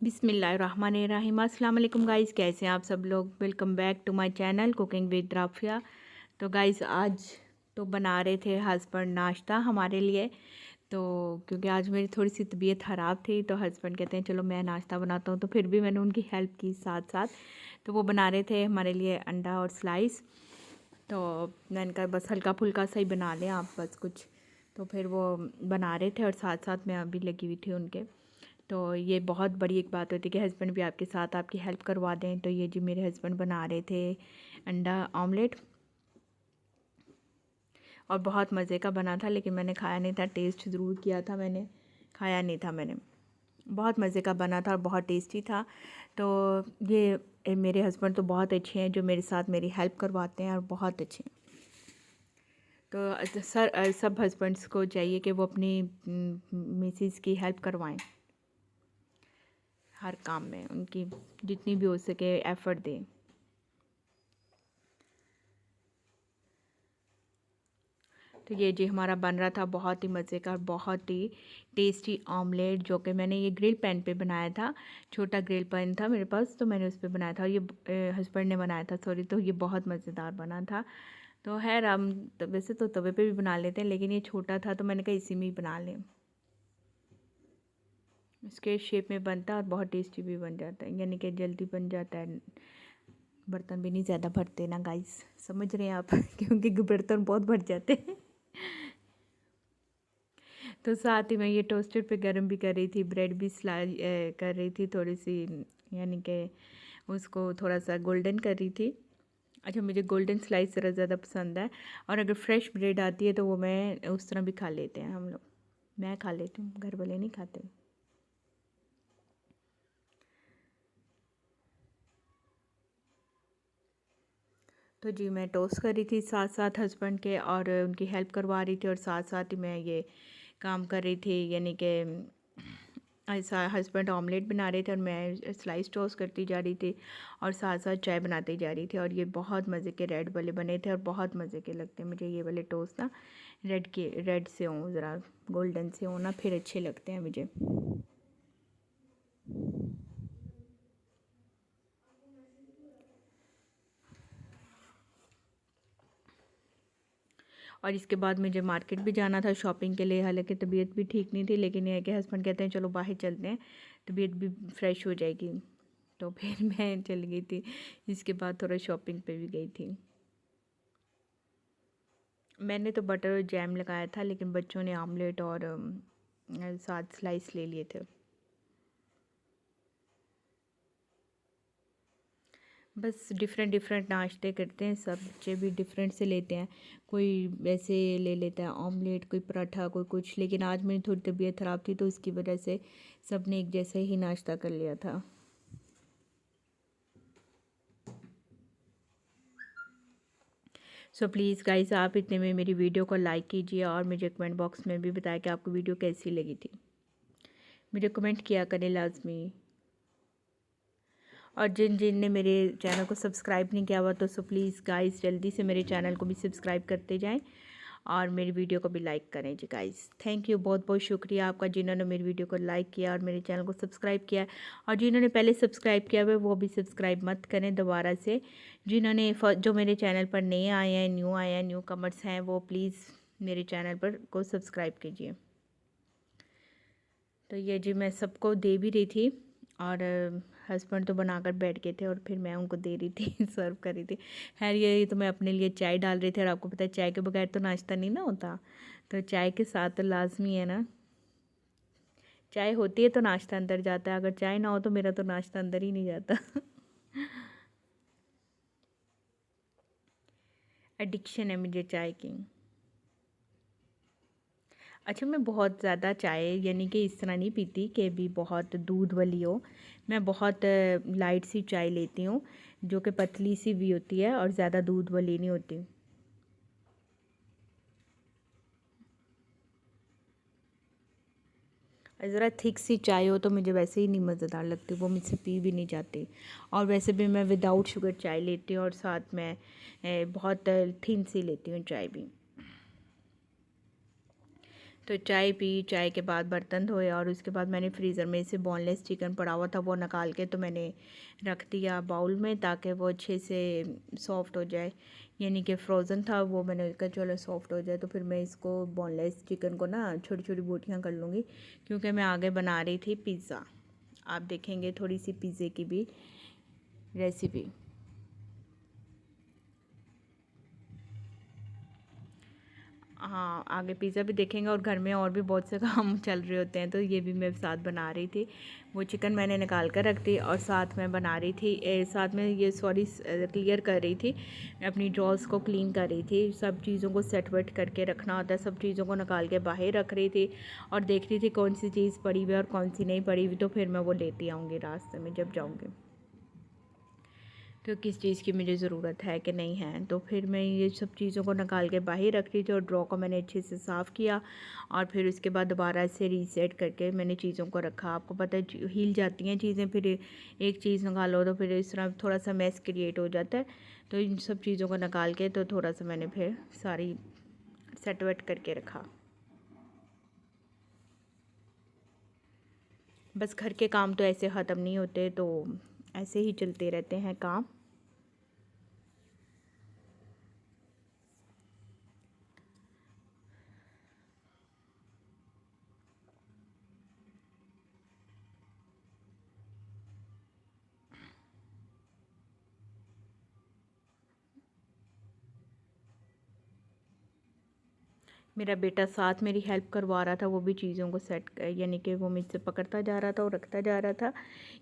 बिस्मिल्लाहिर्रहमानिर्रहीम। अस्सलाम वालेकुम गाइस, कैसे हैं आप सब लोग। Welcome back to my channel cooking with Rafia. तो गाइस आज तो बना रहे थे हस्बैंड नाश्ता हमारे लिए। तो क्योंकि आज मेरी थोड़ी सी तबीयत ख़राब थी तो हस्बैंड कहते हैं चलो मैं नाश्ता बनाता हूँ, तो फिर भी मैंने उनकी हेल्प की साथ साथ। तो वो बना रहे थे हमारे लिए अंडा और स्लाइस। तो मैंने कहा बस हल्का फुल्का सा ही बना लें आप, बस कुछ। तो फिर वो बना रहे थे और साथ साथ मैं अभी लगी हुई थी उनके। तो ये बहुत बड़ी एक बात होती है कि हस्बैंड भी आपके साथ आपकी हेल्प करवा दें। तो ये जी मेरे हस्बैंड बना रहे थे अंडा ऑमलेट और बहुत मज़े का बना था, लेकिन मैंने खाया नहीं था। टेस्ट ज़रूर किया था मैंने, खाया नहीं था मैंने। बहुत मज़े का बना था और बहुत टेस्टी था। तो ये मेरे हस्बैंड तो बहुत अच्छे हैं जो मेरे साथ मेरी हेल्प करवाते हैं और बहुत अच्छे हैं। तो सब हस्बैंड्स को चाहिए कि वो अपनी मिसेस की हेल्प करवाएं, हर काम में उनकी जितनी भी हो सके एफ़र्ट दें। तो ये जी हमारा बन रहा था बहुत ही मज़े का, बहुत ही टेस्टी ऑमलेट, जो कि मैंने ये ग्रिल पैन पे बनाया था। छोटा ग्रिल पैन था मेरे पास तो मैंने उस पे बनाया था। ये हस्बैंड ने बनाया था, सॉरी। तो ये बहुत मज़ेदार बना था। तो खैर हम तो वैसे तो तवे पे भी बना लेते हैं, लेकिन ये छोटा था तो मैंने कहा इसी में ही बना लें। इसके शेप में बनता है और बहुत टेस्टी भी बन जाता है, यानी कि जल्दी बन जाता है। बर्तन भी नहीं ज़्यादा भरते ना गाइस, समझ रहे हैं आप क्योंकि बर्तन बहुत भर जाते हैं। तो साथ ही मैं ये टोस्टर पे गरम भी कर रही थी, ब्रेड भी स्लाइस कर रही थी थोड़ी सी, यानी कि उसको थोड़ा सा गोल्डन कर रही थी। अच्छा, मुझे गोल्डन स्लाइस ज़रा ज़्यादा पसंद है, और अगर फ्रेश ब्रेड आती है तो वो मैं उस तरह भी खा लेते हैं हम लोग। मैं खा लेती हूँ, घर वाले नहीं खाते। तो जी मैं टोस्ट कर रही थी साथ साथ हस्बैंड के, और उनकी हेल्प करवा रही थी, और साथ साथ ही मैं ये काम कर रही थी, यानी कि ऐसा हस्बैंड ऑमलेट बना रहे थे और मैं स्लाइस टोस्ट करती जा रही थी और साथ साथ चाय बनाती जा रही थी। और ये बहुत मज़े के रेड वाले बने थे और बहुत मज़े के लगते हैं मुझे ये वाले टोस्ट ना। रेड से हों, ज़रा गोल्डन से हों ना, फिर अच्छे लगते हैं मुझे। और इसके बाद मुझे मार्केट भी जाना था शॉपिंग के लिए, हालांकि तबीयत भी ठीक नहीं थी, लेकिन ये है कि हस्बैंड कहते हैं चलो बाहर चलते हैं, तबीयत भी फ्रेश हो जाएगी। तो फिर मैं चली गई थी। इसके बाद थोड़ा शॉपिंग पे भी गई थी। मैंने तो बटर और जैम लगाया था, लेकिन बच्चों ने आमलेट और साथ स्लाइस ले लिए थे। बस डिफरेंट डिफरेंट नाश्ते करते हैं सब, बच्चे भी डिफरेंट से लेते हैं। कोई वैसे ले लेता है ऑमलेट, कोई पराठा, कोई कुछ। लेकिन आज मेरी थोड़ी तबीयत ख़राब थी तो इसकी वजह से सब ने एक जैसे ही नाश्ता कर लिया था। सो प्लीज़ गाइस, आप इतने में मेरी वीडियो को लाइक कीजिए और मुझे कमेंट बॉक्स में भी बताया कि आपको वीडियो कैसी लगी थी। मुझे कमेंट किया करें लाजमी। और जिन जिन ने मेरे चैनल को सब्सक्राइब नहीं किया हुआ तो सो प्लीज़ गाइस जल्दी से मेरे चैनल को भी सब्सक्राइब करते जाएं और मेरी वीडियो को भी लाइक करें जी गाइस। थैंक यू, बहुत बहुत शुक्रिया आपका जिन्होंने मेरी वीडियो को लाइक किया और मेरे चैनल को सब्सक्राइब किया। और जिन्होंने पहले सब्सक्राइब किया हुआ है वो भी सब्सक्राइब मत करें दोबारा से। जिन्होंने जो मेरे चैनल पर नए आए हैं, न्यू कमर्स हैं, वो प्लीज़ मेरे चैनल पर को सब्सक्राइब कीजिए। तो ये जी मैं सबको दे भी रही थी, और हस्बैंड तो बनाकर बैठ गए थे और फिर मैं उनको दे रही थी सर्व कर रही थी। खैर ये तो मैं अपने लिए चाय डाल रही थी, और आपको पता है चाय के बगैर तो नाश्ता नहीं ना होता। तो चाय के साथ तो लाजमी है ना, चाय होती है तो नाश्ता अंदर जाता है, अगर चाय ना हो तो मेरा तो नाश्ता अंदर ही नहीं जाता। एडिक्शन है मुझे चाय की। अच्छा, मैं बहुत ज़्यादा चाय यानी कि इस तरह नहीं पीती कि भी बहुत दूध वाली हो। मैं बहुत लाइट सी चाय लेती हूँ, जो कि पतली सी भी होती है और ज़्यादा दूध वाली नहीं होती। ज़रा थिक सी चाय हो तो मुझे वैसे ही नहीं मज़ेदार लगती, वो मुझसे पी भी नहीं जाती। और वैसे भी मैं विदाउट शुगर चाय लेती हूँ, और साथ में बहुत थिन सी लेती हूँ चाय भी। तो चाय पी, चाय के बाद बर्तन धोए और उसके बाद मैंने फ्रीज़र में से बोनलेस चिकन पड़ा हुआ था वो निकाल के तो मैंने रख दिया बाउल में, ताकि वो अच्छे से सॉफ़्ट हो जाए। यानी कि फ्रोज़न था वो, मैंने कहा चलो सॉफ़्ट हो जाए। तो फिर मैं इसको बोनलेस चिकन को ना छोटी छोटी बोटियाँ कर लूँगी, क्योंकि मैं आगे बना रही थी पिज़्ज़ा। आप देखेंगे थोड़ी सी पिज़्ज़े की भी रेसिपी। हाँ, आगे पिज़्ज़ा भी देखेंगे और घर में और भी बहुत से काम चल रहे होते हैं, तो ये भी मैं साथ बना रही थी। वो चिकन मैंने निकाल कर रख दी और साथ में बना रही थी साथ में ये क्लियर कर रही थी, अपनी ड्रॉर्स को क्लीन कर रही थी। सब चीज़ों को सेट वेट करके रखना होता है, सब चीज़ों को निकाल के बाहर रख रही थी और देख रही थी कौन सी चीज़ पड़ी हुई है और कौन सी नहीं पड़ी हुई, तो फिर मैं वो लेती आऊँगी रास्ते में जब जाऊँगी, तो किस चीज़ की मुझे ज़रूरत है कि नहीं है। तो फिर मैं ये सब चीज़ों को निकाल के बाहर रख रही थी और ड्रॉ को मैंने अच्छे से साफ़ किया और फिर उसके बाद दोबारा से रीसेट करके मैंने चीज़ों को रखा। आपको पता है हिल जाती हैं चीज़ें, फिर एक चीज़ निकालो तो फिर इस तरह थोड़ा सा मैस क्रिएट हो जाता है। तो इन सब चीज़ों को निकाल के तो थोड़ा सा मैंने फिर सारी सेट वेट करके रखा। बस घर के काम तो ऐसे ख़त्म नहीं होते, तो ऐसे ही चलते रहते हैं काम। मेरा बेटा साथ मेरी हेल्प करवा रहा था, वो भी चीज़ों को सेट यानी कि वो मुझसे पकड़ता जा रहा था और रखता जा रहा था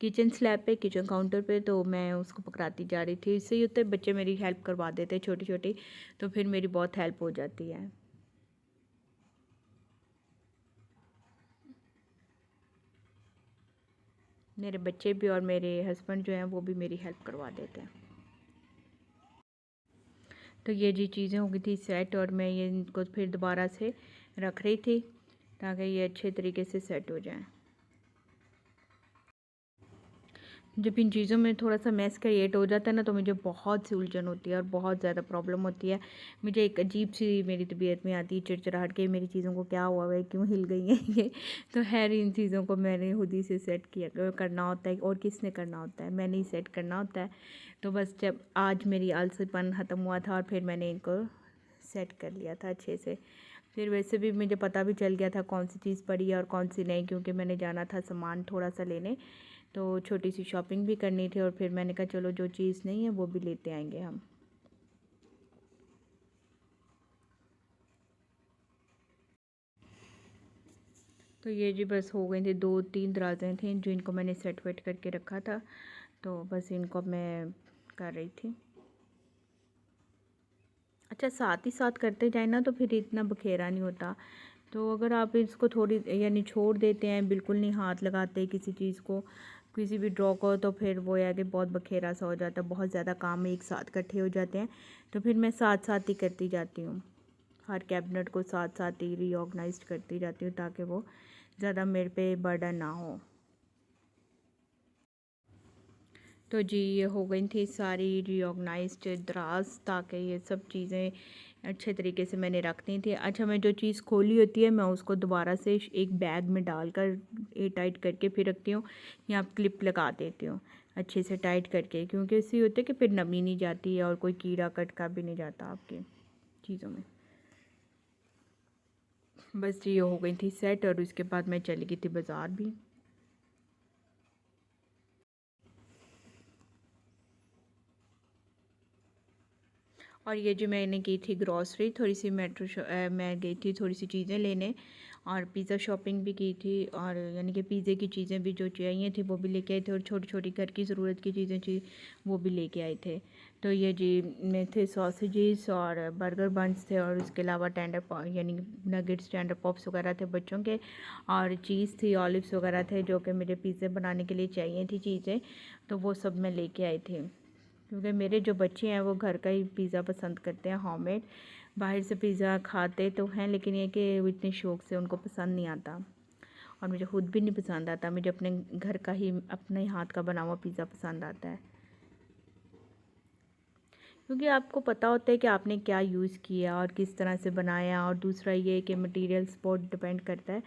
किचन स्लैब पे, किचन काउंटर पे, तो मैं उसको पकड़ाती जा रही थी। इससे ही होते बच्चे मेरी हेल्प करवा देते छोटी छोटी, तो फिर मेरी बहुत हेल्प हो जाती है। मेरे बच्चे भी और मेरे हस्बैंड जो हैं वो भी मेरी हेल्प करवा देते हैं। तो ये जी चीज़ें हो गई थी सेट और मैं ये इनको फिर दोबारा से रख रही थी ताकि ये अच्छे तरीके से सेट हो जाएं। जब इन चीज़ों में थोड़ा सा मैस क्रिएट हो जाता है ना, तो मुझे बहुत सी उलझन होती है और बहुत ज़्यादा प्रॉब्लम होती है। मुझे एक अजीब सी मेरी तबीयत में आती है चिड़चिड़ाहट के, मेरी चीज़ों को क्या हुआ है, क्यों हिल गई हैं ये। तो खैर इन चीज़ों को मैंने खुद ही से सेट किया करना होता है, और किसने करना होता है, मैंने ही सेट करना होता है। तो बस जब आज मेरी आलसीपन ख़त्म हुआ था और फिर मैंने इनको सेट कर लिया था अच्छे से। फिर वैसे भी मुझे पता भी चल गया था कौन सी चीज़ पड़ी है और कौन सी नहीं, क्योंकि मैंने जाना था सामान थोड़ा सा लेने, तो छोटी सी शॉपिंग भी करनी थी और फिर मैंने कहा चलो जो चीज़ नहीं है वो भी लेते आएंगे हम। तो ये जी बस हो गई थी, 2-3 दराज़ें थी जो इनको मैंने सेट वेट करके रखा था, तो बस इनको मैं कर रही थी। अच्छा, साथ ही साथ करते जाए ना तो फिर इतना बखेरा नहीं होता। तो अगर आप इसको थोड़ी यानी छोड़ देते हैं, बिल्कुल नहीं हाथ लगाते किसी चीज़ को, किसी भी ड्रॉ को, तो फिर वो है कि बहुत बखेरा सा हो जाता है, बहुत ज़्यादा काम एक साथ इकट्ठे हो जाते हैं। तो फिर मैं साथ साथ ही करती जाती हूँ, हर कैबिनेट को साथ साथ ही रीऑर्गेनाइज करती जाती हूँ, ताकि वो ज़्यादा मेरे पे बर्डन ना हो। तो जी ये हो गई थी सारी रीऑर्गेनाइज्ड दराज, ताकि ये सब चीज़ें अच्छे तरीके से मैंने रखनी थी। अच्छा, मैं जो चीज़ खोली होती है मैं उसको दोबारा से एक बैग में डालकर एयर टाइट करके फिर रखती हूँ, या क्लिप लगा देती हूँ अच्छे से टाइट करके, क्योंकि इससे होता है कि फिर नमी नहीं जाती है और कोई कीड़ा कटका भी नहीं जाता आपकी चीज़ों में। बस ये हो गई थी सेट और उसके बाद मैं चली गई थी बाज़ार भी। और ये जो मैंने की थी ग्रॉसरी, थोड़ी सी मैं गई थी थोड़ी सी चीज़ें लेने, और पिज़्ज़ा शॉपिंग भी की थी, और यानी कि पिज़्ज़े की चीज़ें भी जो चाहिए थी वो भी लेके आए थे, और छोटी छोटी घर की ज़रूरत की चीज़ें थी वो भी लेके आए थे। तो ये जी में थे सॉसेजेस और बर्गर बन्स थे, और उसके अलावा यानी नगेट्स, टेंडर पॉप्स वगैरह थे बच्चों के, और चीज़ थी, ऑलिव्स वगैरह थे जो कि मेरे पिज़्ज़े बनाने के लिए चाहिए थी चीज़ें, तो वो सब मैं लेके आई थी। क्योंकि मेरे जो बच्चे हैं वो घर का ही पिज़्ज़ा पसंद करते हैं, होममेड। बाहर से पिज़्ज़ा खाते तो हैं, लेकिन ये कि इतने शौक़ से उनको पसंद नहीं आता, और मुझे खुद भी नहीं पसंद आता। मुझे अपने घर का ही, अपने हाथ का बना हुआ पिज़्ज़ा पसंद आता है, क्योंकि आपको पता होता है कि आपने क्या यूज़ किया और किस तरह से बनाया। और दूसरा ये कि मटेरियल्स बहुत डिपेंड करता है।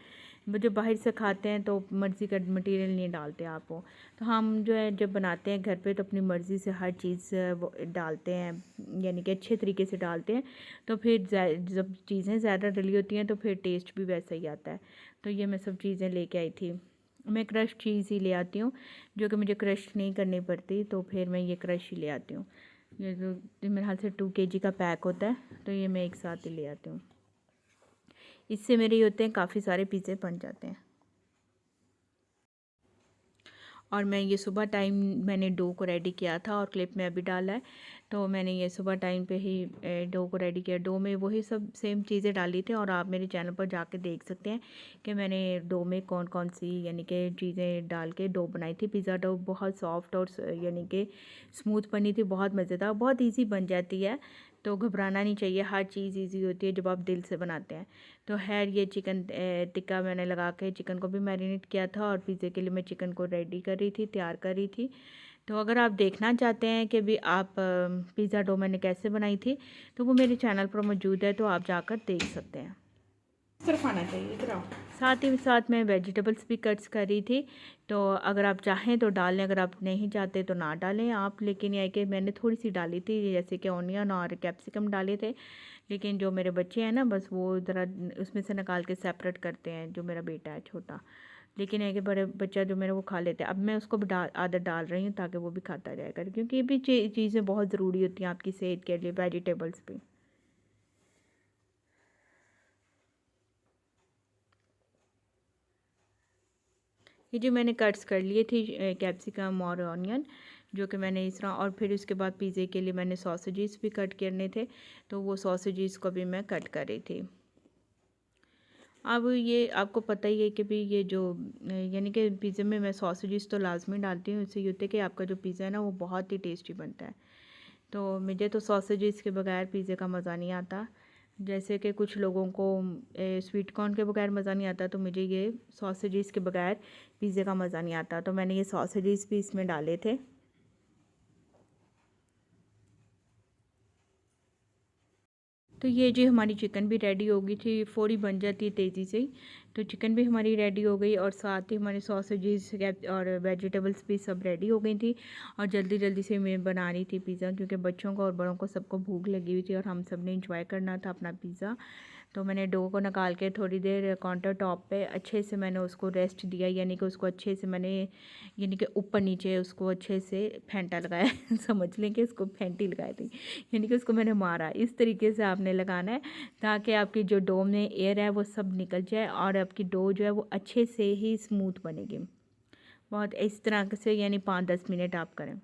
वो जो बाहर से खाते हैं तो मर्ज़ी का मटेरियल नहीं डालते आप वो। तो हम जो है जब बनाते हैं घर पे तो अपनी मर्ज़ी से हर चीज़ वो डालते हैं, यानी कि अच्छे तरीके से डालते हैं। तो फिर जब चीज़ें ज़्यादा डली होती हैं तो फिर टेस्ट भी वैसा ही आता है। तो ये मैं सब चीज़ें लेके आई थी। मैं क्रश चीज़ ही ले आती हूँ, जो कि मुझे क्रश नहीं करनी पड़ती, तो फिर मैं ये क्रश ही ले आती हूँ। ये जो मेरे हाथ से 2 kg का पैक होता है, तो ये मैं एक साथ ही ले आती हूँ। इससे मेरे ये होते हैं काफ़ी सारे पिज़्ज़े बन जाते हैं। और मैं ये सुबह टाइम मैंने डो को रेडी किया था और क्लिप में अभी डाला है। तो मैंने ये सुबह टाइम पे ही डो को रेडी किया। डो में वही सब सेम चीज़ें डाली थी और आप मेरे चैनल पर जाके देख सकते हैं कि मैंने डो में कौन कौन सी यानी कि चीज़ें डाल के डो बनाई थी। पिज़्ज़ा डो बहुत सॉफ्ट और यानी कि स्मूथ बनी थी, बहुत मज़ेदार, बहुत ईजी बन जाती है। तो घबराना नहीं चाहिए, हर चीज़ ईजी होती है जब आप दिल से बनाते हैं। तो खैर ये चिकन टिक्का मैंने लगा के चिकन को भी मैरिनेट किया था और पिज़्ज़े के लिए मैं चिकन को रेडी कर रही थी, तैयार कर रही थी। तो अगर आप देखना चाहते हैं कि भी आप पिज़्ज़ा डो मैंने कैसे बनाई थी, तो वो मेरे चैनल पर मौजूद है, तो आप जाकर देख सकते हैं। सिर्फ आना चाहिए इधर आओ। साथ ही साथ मैं वेजिटेबल्स भी कट्स कर रही थी। तो अगर आप चाहें तो डाल लें, अगर आप नहीं चाहते तो ना डालें आप। लेकिन यह है कि मैंने थोड़ी सी डाली थी, जैसे कि ऑनियन और कैप्सिकम डाले थे। लेकिन जो मेरे बच्चे हैं ना, बस वो ज़रा उसमें से निकाल के सेपरेट करते हैं, जो मेरा बेटा है छोटा। लेकिन है कि बड़े बच्चा जो मेरा वो खा लेते हैं। अब मैं उसको भी आदत डाल रही हूँ ताकि वो भी खाता जाएगा, क्योंकि ये भी चीज़ें बहुत ज़रूरी होती हैं आपकी सेहत के लिए, वेजिटेबल्स भी। ये जो मैंने कट्स कर लिए थे कैप्सिकम और ऑनियन, जो कि मैंने इस तरह, और फिर उसके बाद पिज़्ज़े के लिए मैंने सॉसेजेस भी कट करने थे, तो वो सॉसेजेस को भी मैं कट कर रही थी। अब ये आपको पता ही है कि भी ये जो यानी कि पिज़्ज़े में मैं सॉसेजेस तो लाजमी डालती हूँ। इससे ये होता है कि आपका जो पिज़्ज़ा है ना वो बहुत ही टेस्टी बनता है। तो मुझे तो सॉसेजेस के बगैर पिज़्ज़े का मज़ा नहीं आता। जैसे कि कुछ लोगों को स्वीट कॉर्न के बगैर मज़ा नहीं आता, तो मुझे ये सॉसेजेस के बगैर पिज़्ज़े का मज़ा नहीं आता। तो मैंने ये सॉसेजेस भी इसमें डाले थे। तो ये जी हमारी चिकन भी रेडी हो गई थी, फ़ौरी बन जाती है तेज़ी से ही। तो चिकन भी हमारी रेडी हो गई और साथ ही हमारे सॉसेजेस और वेजिटेबल्स भी सब रेडी हो गई थी। और जल्दी जल्दी से मैं बना रही थी पिज़्ज़ा, क्योंकि बच्चों को और बड़ों को सबको भूख लगी हुई थी और हम सब ने इंजॉय करना था अपना पिज़्ज़ा। तो मैंने डो को निकाल के थोड़ी देर काउंटर टॉप पे अच्छे से मैंने उसको रेस्ट दिया, यानी कि उसको अच्छे से मैंने यानी कि ऊपर नीचे उसको अच्छे से फेंटा लगाया समझ लें कि उसको फेंटी लगाई थी, यानी कि उसको मैंने मारा। इस तरीके से आपने लगाना है ताकि आपकी जो डो में एयर है वो सब निकल जाए और आपकी डो जो है वो अच्छे से ही स्मूथ बनेगी। बहुत इस तरह से, यानी 5-10 मिनट आप करें।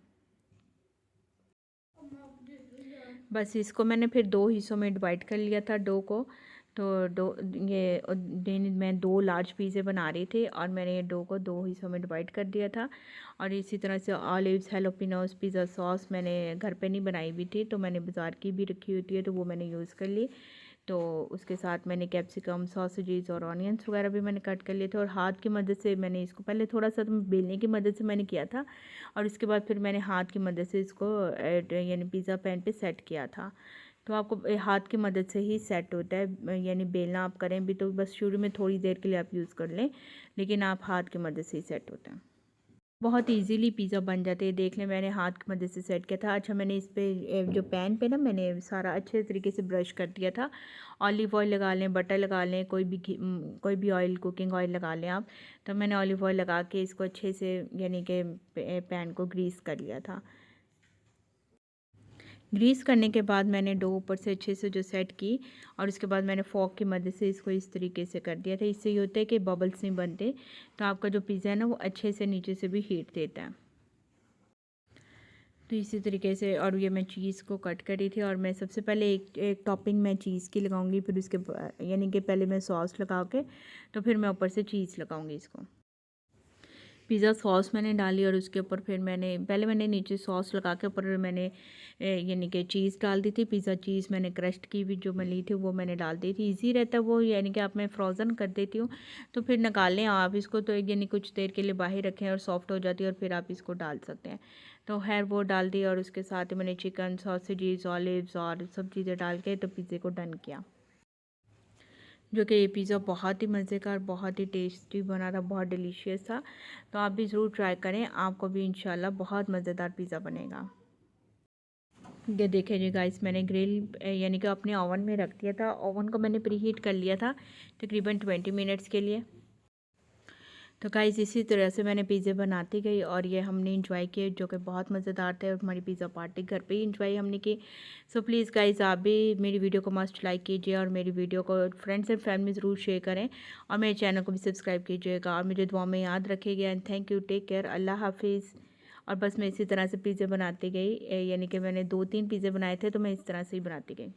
बस इसको मैंने फिर 2 हिस्सों में डिवाइड कर लिया था डो को। तो डो ये मैं 2 लार्ज पिज़्ज़े बना रही थी और मैंने ये डो को 2 हिस्सों में डिवाइड कर दिया था। और इसी तरह से ऑलिव्स, हैलोपिनोस, पिज़्ज़ा सॉस मैंने घर पे नहीं बनाई हुई थी, तो मैंने बाज़ार की भी रखी होती है, तो वो मैंने यूज़ कर ली। तो उसके साथ मैंने कैप्सिकम, सॉसेजेस और ऑनियंस वगैरह भी मैंने कट कर लिए थे और हाथ की मदद से मैंने इसको पहले थोड़ा सा तो बेलने की मदद से मैंने किया था और उसके बाद फिर मैंने हाथ की मदद से इसको यानी पिज़्ज़ा पैन पे सेट किया था। तो आपको हाथ की मदद से ही सेट होता है, यानी बेलना आप करें भी तो बस शुरू में थोड़ी देर के लिए आप यूज़ कर लें, लेकिन आप हाथ की मदद से ही सेट होता है। बहुत इजीली पिज़्ज़ा बन जाते हैं, देख लें मैंने हाथ की मदद से सेट किया था। अच्छा, मैंने इस पे जो पैन पे ना मैंने सारा अच्छे तरीके से ब्रश कर दिया था। ऑलिव ऑयल लगा लें, बटर लगा लें, कोई भी ऑयल, कुकिंग ऑयल लगा लें आप। तो मैंने ऑलिव ऑयल लगा के इसको अच्छे से यानी कि पैन को ग्रीस कर लिया था। ग्रीस करने के बाद मैंने डो ऊपर से अच्छे से जो सेट की और उसके बाद मैंने फोक की मदद से इसको इस तरीके से कर दिया था। इससे ये होता है कि बबल्स नहीं बनते, तो आपका जो पिज़्ज़ा है ना वो अच्छे से नीचे से भी हीट देता है। तो इसी तरीके से, और ये मैं चीज़ को कट करी थी और मैं सबसे पहले एक टॉपिंग मैं चीज़ की लगाऊंगी, फिर उसके यानी कि पहले मैं सॉस लगा के तो फिर मैं ऊपर से चीज़ लगाऊंगी इसको। पिज़्ज़ा सॉस मैंने डाली और उसके ऊपर फिर पहले मैंने नीचे सॉस लगा के ऊपर मैंने यानी कि चीज़ डाल दी थी। पिज़्ज़ा चीज़ मैंने क्रश्ड की हुई जो मैं ली थी वो मैंने डाल दी थी। इजी रहता है वो, यानी कि आप मैं फ्रोज़न कर देती हूँ तो फिर निकालें आप इसको, तो यानी कुछ देर के लिए बाहर रखें और सॉफ्ट हो जाती है और फिर आप इसको डाल सकते हैं। तो खैर वो डाल दी और उसके साथ ही मैंने चिकन, सॉसेजेस, ऑलिव्स और सब चीज़ें डाल के तो पिज़्ज़े को डन किया, जो कि ये पिज़्ज़ा बहुत ही मज़ेदार, बहुत ही टेस्टी बना था, बहुत डिलीशियस था। तो आप भी ज़रूर ट्राई करें, आपको भी इंशाल्लाह बहुत मज़ेदार पिज़्ज़ा बनेगा। ये देखिए जी गाइस, मैंने ग्रिल यानी कि अपने ओवन में रख दिया था। ओवन को मैंने प्रीहीट कर लिया था तकरीबन 20 मिनट्स के लिए। तो गाइस इसी तरह से मैंने पिज़्ज़े बनाती गई और ये हमने इंजॉय किए, जो कि बहुत मज़ेदार थे। और हमारी पिज़्ज़ा पार्टी घर पे ही इंजॉय हमने की। सो प्लीज़ गाइस आप भी मेरी वीडियो को मस्ट लाइक कीजिए और मेरी वीडियो को फ्रेंड्स एंड फैमिली ज़रूर शेयर करें और मेरे चैनल को भी सब्सक्राइब कीजिएगा और मुझे दुआ में याद रखिएगा। And thank you, take care, अल्लाह हाफिज़। और बस मैं इसी तरह से पिज़्ज़े बनाती गई, यानी कि मैंने 2-3 पिज़्ज़े बनाए थे तो मैं इस तरह से ही बनाती गई।